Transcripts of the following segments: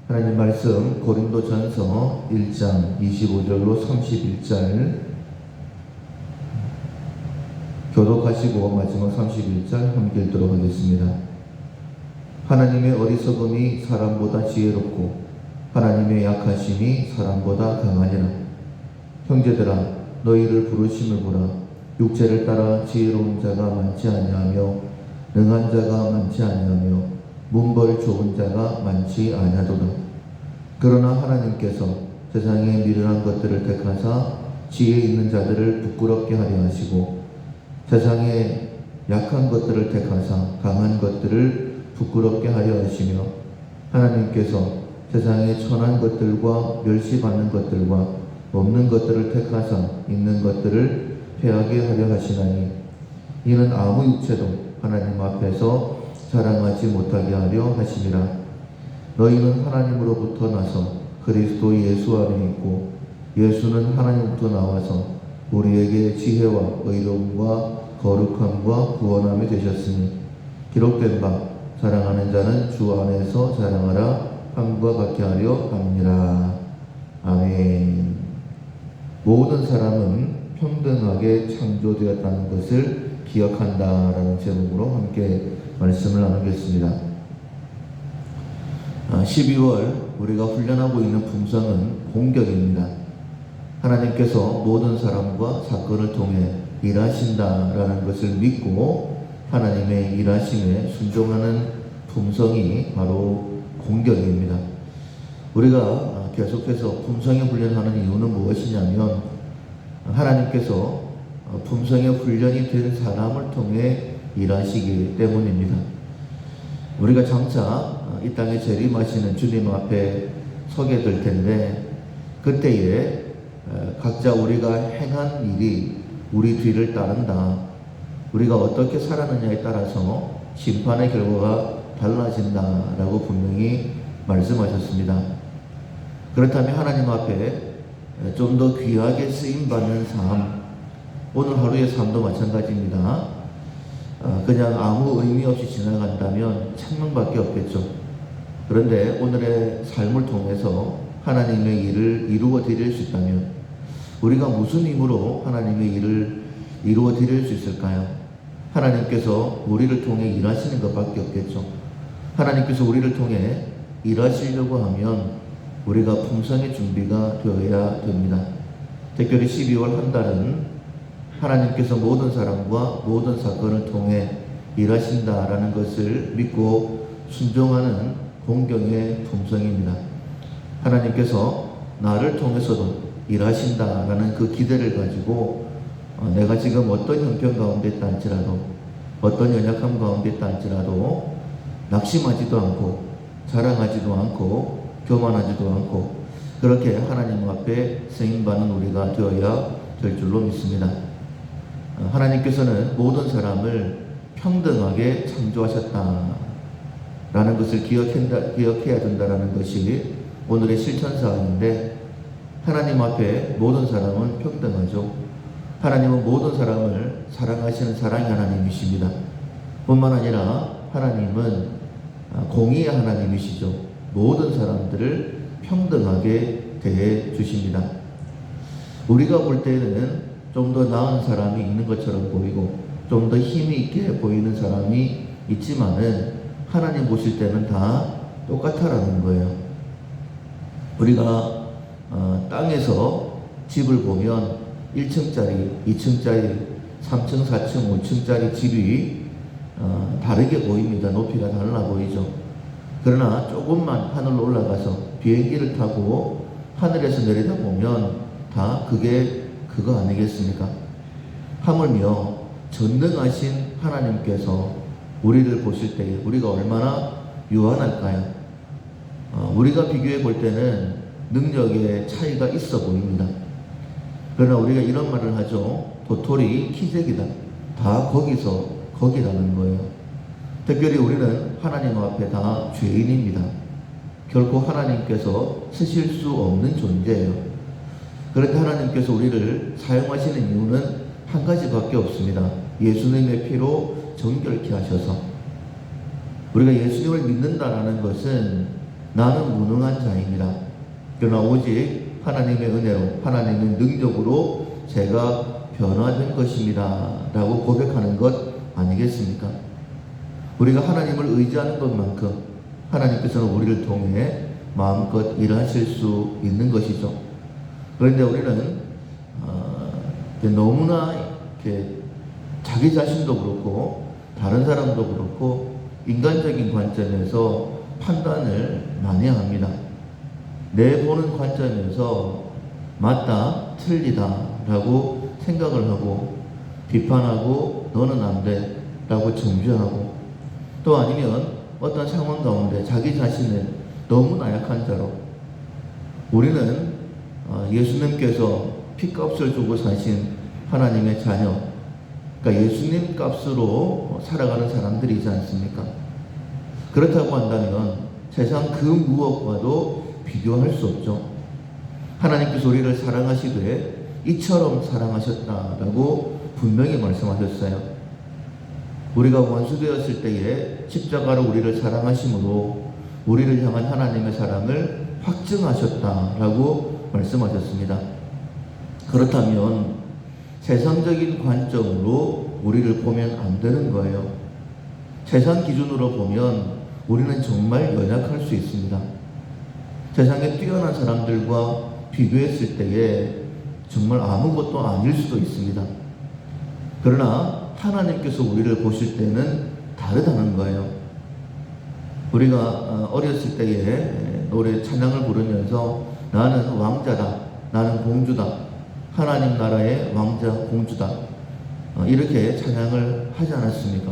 하나님 말씀 고린도전서 1장 25절로 31절 교독하시고 마지막 31절 함께 읽도록 하겠습니다. 하나님의 어리석음이 사람보다 지혜롭고 하나님의 약하심이 사람보다 강하니라. 형제들아, 너희를 부르심을 보라. 육체를 따라 지혜로운 자가 많지 아니하며 능한 자가 많지 아니하며 문벌 좋은 자가 많지 아니하도다. 그러나 하나님께서 세상의 미련한 것들을 택하사 지혜 있는 자들을 부끄럽게 하려 하시고 세상의 약한 것들을 택하사 강한 것들을 부끄럽게 하려 하시며 하나님께서 세상의 천한 것들과 멸시받는 것들과 없는 것들을 택하사 있는 것들을 패하게 하려 하시나니 이는 아무 육체도 하나님 앞에서 자랑하지 못하게 하려 하심이라. 너희는 하나님으로부터 나서 그리스도 예수 안에 있고 예수는 하나님부터 나와서 우리에게 지혜와 의로움과 거룩함과 구원함이 되셨으니 기록된 바 자랑하는 자는 주 안에서 자랑하라 함과 같게 하려 합니다. 아멘. 모든 사람은 평등하게 창조되었다는 것을 기억한다라는 제목으로 함께 말씀을 나누겠습니다. 12월 우리가 훈련하고 있는 품성은 공격입니다. 하나님께서 모든 사람과 사건을 통해 일하신다라는 것을 믿고 하나님의 일하심에 순종하는 품성이 바로 공격입니다. 우리가 계속해서 품성의 훈련하는 이유는 무엇이냐면 하나님께서 품성의 훈련이 된 사람을 통해 일하시기 때문입니다. 우리가 장차 이 땅에 재림하시는 주님 앞에 서게 될 텐데 그때에 각자 우리가 행한 일이 우리 뒤를 따른다. 우리가 어떻게 살았느냐에 따라서 심판의 결과가 달라진다라고 분명히 말씀하셨습니다. 그렇다면 하나님 앞에 좀 더 귀하게 쓰임받는 삶, 오늘 하루의 삶도 마찬가지입니다. 그냥 아무 의미 없이 지나간다면 천명밖에 없겠죠. 그런데 오늘의 삶을 통해서 하나님의 일을 이루어 드릴 수 있다면 우리가 무슨 힘으로 하나님의 일을 이루어 드릴 수 있을까요? 하나님께서 우리를 통해 일하시는 것밖에 없겠죠. 하나님께서 우리를 통해 일하시려고 하면 우리가 품성의 준비가 되어야 됩니다. 특별히 12월 한 달은 하나님께서 모든 사람과 모든 사건을 통해 일하신다라는 것을 믿고 순종하는 공경의 품성입니다. 하나님께서 나를 통해서도 일하신다라는 그 기대를 가지고 내가 지금 어떤 형편 가운데 있다 할지라도 어떤 연약함 가운데 있다 할지라도 낙심하지도 않고 자랑하지도 않고 교만하지도 않고 그렇게 하나님 앞에 쓰임받는 우리가 되어야 될 줄로 믿습니다. 하나님께서는 모든 사람을 평등하게 창조하셨다라는 것을 기억해야 된다는 것이 오늘의 실천사항인데 하나님 앞에 모든 사람은 평등하죠. 하나님은 모든 사람을 사랑하시는 사랑의 하나님이십니다. 뿐만 아니라 하나님은 공의의 하나님이시죠. 모든 사람들을 평등하게 대해 주십니다. 우리가 볼 때는 좀 더 나은 사람이 있는 것처럼 보이고 좀 더 힘이 있게 보이는 사람이 있지만은 하나님 보실 때는 다 똑같다라는 거예요. 우리가 땅에서 집을 보면 1층짜리, 2층짜리, 3층, 4층, 5층짜리 집이 다르게 보입니다. 높이가 달라 보이죠. 그러나 조금만 하늘로 올라가서 비행기를 타고 하늘에서 내려다보면 다 그거 아니겠습니까? 하물며 전능하신 하나님께서 우리를 보실 때 우리가 얼마나 유한할까요? 우리가 비교해 볼 때는 능력의 차이가 있어 보입니다. 그러나 우리가 이런 말을 하죠. 도토리 키재기다. 다 거기라는 거예요. 특별히 우리는 하나님 앞에 다 죄인입니다. 결코 하나님께서 쓰실 수 없는 존재예요. 그런데 하나님께서 우리를 사용하시는 이유는 한 가지밖에 없습니다. 예수님의 피로 정결케 하셔서 우리가 예수님을 믿는다라는 것은 나는 무능한 자입니다. 그러나 오직 하나님의 은혜로, 하나님의 능력으로 제가 변화된 것입니다 라고 고백하는 것 아니겠습니까? 우리가 하나님을 의지하는 것만큼 하나님께서는 우리를 통해 마음껏 일하실 수 있는 것이죠. 그런데 우리는 너무나 이렇게 자기 자신도 그렇고 다른 사람도 그렇고 인간적인 관점에서 판단을 많이 합니다. 내 보는 관점에서 맞다, 틀리다 라고 생각을 하고 비판하고 너는 안 돼 라고 정죄하고, 또 아니면 어떤 상황 가운데 자기 자신을 너무 나약한 자로, 우리는 예수님께서 피값을 주고 사신 하나님의 자녀, 그러니까 예수님 값으로 살아가는 사람들이지 않습니까? 그렇다고 한다면 세상 그 무엇과도 비교할 수 없죠. 하나님께서 우리를 사랑하시되 이처럼 사랑하셨다라고 분명히 말씀하셨어요. 우리가 원수되었을 때에 십자가로 우리를 사랑하심으로 우리를 향한 하나님의 사랑을 확증하셨다라고 말씀하셨습니다. 그렇다면 세상적인 관점으로 우리를 보면 안 되는 거예요. 세상 기준으로 보면 우리는 정말 연약할 수 있습니다. 세상에 뛰어난 사람들과 비교했을 때에 정말 아무것도 아닐 수도 있습니다. 그러나 하나님께서 우리를 보실 때는 다르다는 거예요. 우리가 어렸을 때에 노래 찬양을 부르면서 나는 왕자다, 나는 공주다, 하나님 나라의 왕자 공주다, 이렇게 찬양을 하지 않았습니까?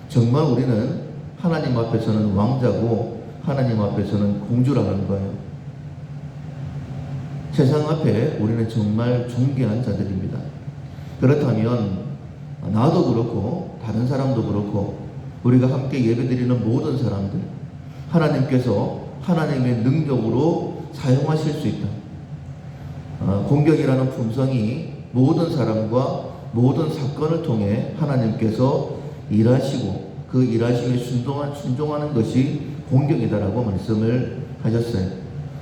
정말 우리는 하나님 앞에서는 왕자고 하나님 앞에서는 공주라는 거예요. 세상 앞에 우리는 정말 존귀한 자들입니다. 그렇다면 나도 그렇고 다른 사람도 그렇고 우리가 함께 예배드리는 모든 사람들, 하나님께서 하나님의 능력으로 사용하실 수 있다. 공경이라는 품성이 모든 사람과 모든 사건을 통해 하나님께서 일하시고 그 일하심에 순종하는 것이 공경이다라고 말씀을 하셨어요.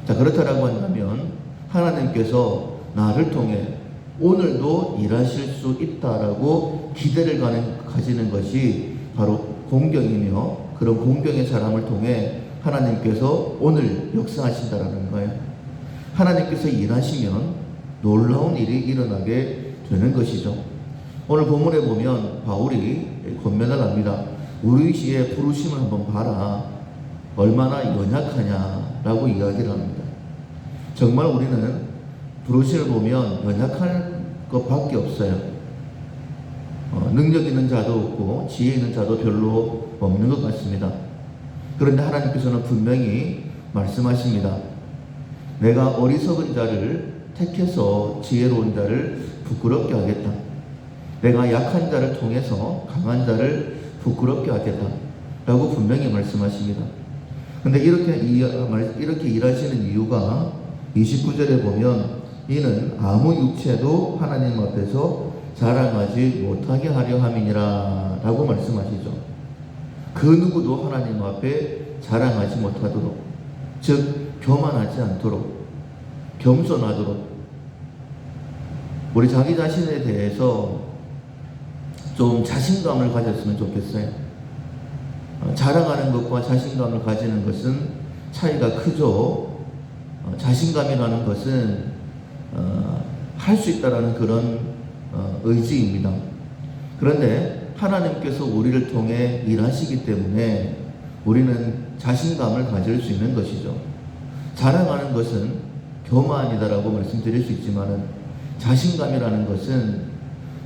자, 그렇다라고 한다면 하나님께서 나를 통해 오늘도 일하실 수 있다라고 기대를 가지는 것이 바로 공경이며, 그런 공경의 사람을 통해 하나님께서 오늘 역사하신다라는 거예요. 하나님께서 일하시면 놀라운 일이 일어나게 되는 것이죠. 오늘 본문에 보면 바울이 권면을 합니다. 우리의 부르심을 한번 봐라. 얼마나 연약하냐라고 이야기를 합니다. 정말 우리는 부르심을 보면 연약할 것밖에 없어요. 능력 있는 자도 없고 지혜 있는 자도 별로 없는 것 같습니다. 그런데 하나님께서는 분명히 말씀하십니다. 내가 어리석은 자를 택해서 지혜로운 자를 부끄럽게 하겠다. 내가 약한 자를 통해서 강한 자를 부끄럽게 하겠다 라고 분명히 말씀하십니다. 근데 이렇게 일하시는 이유가 29절에 보면 이는 아무 육체도 하나님 앞에서 자랑하지 못하게 하려 함이니라 라고 말씀하시죠. 그 누구도 하나님 앞에 자랑하지 못하도록, 즉 교만하지 않도록, 겸손하도록, 우리 자기 자신에 대해서 좀 자신감을 가졌으면 좋겠어요. 자랑하는 것과 자신감을 가지는 것은 차이가 크죠. 자신감이라는 것은 할 수 있다라는 그런 의지입니다. 그런데 하나님께서 우리를 통해 일하시기 때문에 우리는 자신감을 가질 수 있는 것이죠. 자랑하는 것은 교만이다라고 말씀드릴 수 있지만 자신감이라는 것은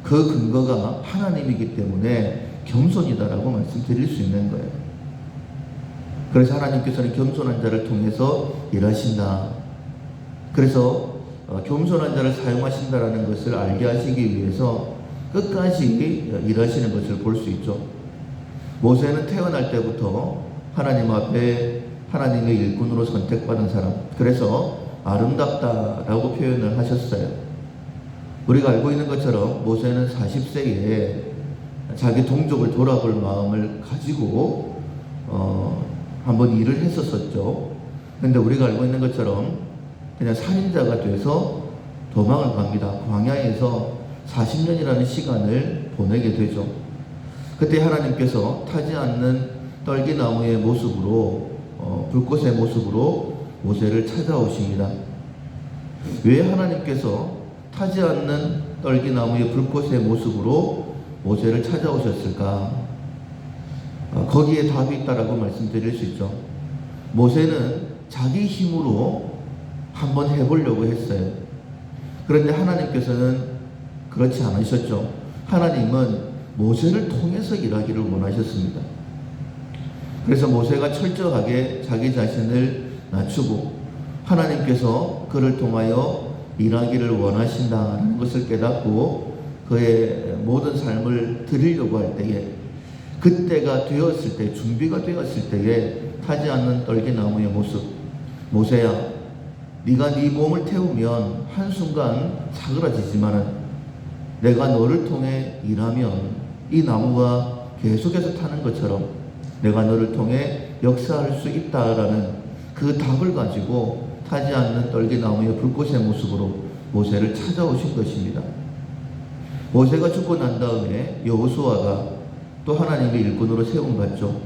그 근거가 하나님이기 때문에 겸손이다라고 말씀드릴 수 있는 거예요. 그래서 하나님께서는 겸손한 자를 통해서 일하신다. 그래서 겸손한 자를 사용하신다라는 것을 알게 하시기 위해서 끝까지 일하시는 것을 볼 수 있죠. 모세는 태어날 때부터 하나님 앞에 하나님의 일꾼으로 선택받은 사람, 그래서 아름답다라고 표현을 하셨어요. 우리가 알고 있는 것처럼 모세는 40세에 자기 동족을 돌아볼 마음을 가지고 한번 일을 했었었죠. 그런데 우리가 알고 있는 것처럼 그냥 살인자가 돼서 도망을 갑니다. 광야에서 40년이라는 시간을 보내게 되죠. 그때 하나님께서 타지 않는 떨기나무의 모습으로 불꽃의 모습으로 모세를 찾아오십니다. 왜 하나님께서 타지 않는 떨기나무의 불꽃의 모습으로 모세를 찾아오셨을까? 거기에 답이 있다라고 말씀드릴 수 있죠. 모세는 자기 힘으로 한번 해보려고 했어요. 그런데 하나님께서는 그렇지 않으셨죠. 하나님은 모세를 통해서 일하기를 원하셨습니다. 그래서 모세가 철저하게 자기 자신을 낮추고 하나님께서 그를 통하여 일하기를 원하신다는 것을 깨닫고 그의 모든 삶을 드리려고 할 때에, 그때가 되었을 때, 준비가 되었을 때에 타지 않는 떨기나무의 모습, 모세야, 네가 네 몸을 태우면 한순간 사그라지지만은 내가 너를 통해 일하면 이 나무가 계속해서 타는 것처럼 내가 너를 통해 역사할 수 있다라는 그 답을 가지고 타지 않는 떨기나무의 불꽃의 모습으로 모세를 찾아오신 것입니다. 모세가 죽고 난 다음에 여호수아가 또 하나님의 일꾼으로 세움받죠.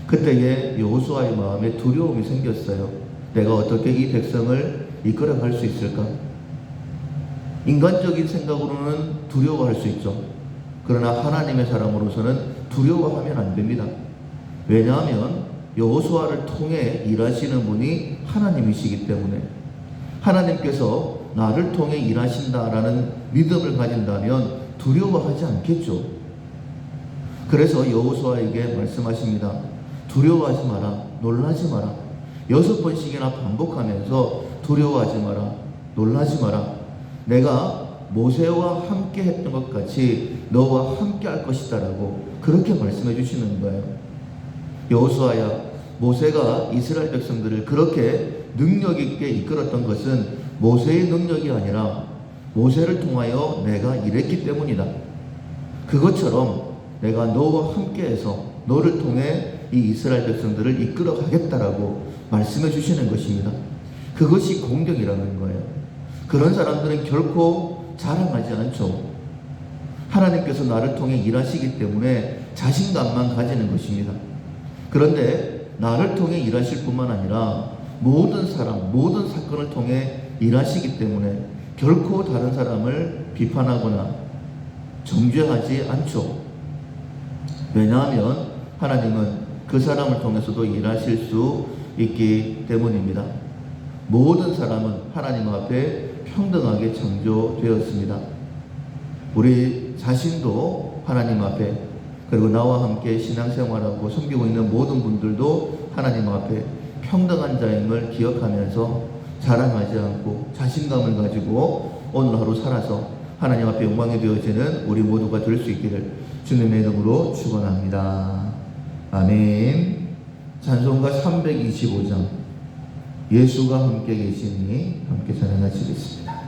그때에 여호수아의 마음에 두려움이 생겼어요. 내가 어떻게 이 백성을 이끌어갈 수 있을까? 인간적인 생각으로는 두려워할 수 있죠. 그러나 하나님의 사람으로서는 두려워하면 안 됩니다. 왜냐하면 여호수아를 통해 일하시는 분이 하나님이시기 때문에, 하나님께서 나를 통해 일하신다라는 믿음을 가진다면 두려워하지 않겠죠. 그래서 여호수아에게 말씀하십니다. 두려워하지 마라, 놀라지 마라. 6번씩이나 반복하면서 두려워하지 마라, 놀라지 마라. 내가 모세와 함께 했던 것 같이 너와 함께 할 것이다라고 그렇게 말씀해 주시는 거예요. 여호수아야, 모세가 이스라엘 백성들을 그렇게 능력 있게 이끌었던 것은 모세의 능력이 아니라 모세를 통하여 내가 일했기 때문이다. 그것처럼 내가 너와 함께해서 너를 통해 이 이스라엘 백성들을 이끌어 가겠다라고 말씀해 주시는 것입니다. 그것이 공경이라는 거예요. 그런 사람들은 결코 자랑하지 않죠. 하나님께서 나를 통해 일하시기 때문에 자신감만 가지는 것입니다. 그런데 나를 통해 일하실 뿐만 아니라 모든 사람, 모든 사건을 통해 일하시기 때문에 결코 다른 사람을 비판하거나 정죄하지 않죠. 왜냐하면 하나님은 그 사람을 통해서도 일하실 수 있기 때문입니다. 모든 사람은 하나님 앞에 평등하게 창조되었습니다. 우리 자신도 하나님 앞에, 그리고 나와 함께 신앙생활하고 섬기고 있는 모든 분들도 하나님 앞에 평등한 자임을 기억하면서 자랑하지 않고 자신감을 가지고 오늘 하루 살아서 하나님 앞에 영광이 되어지는 우리 모두가 될 수 있기를 주님의 이름으로 축원합니다. 아멘. 찬송가 325장 예수가 함께 계시니 함께 찬양하시겠습니다.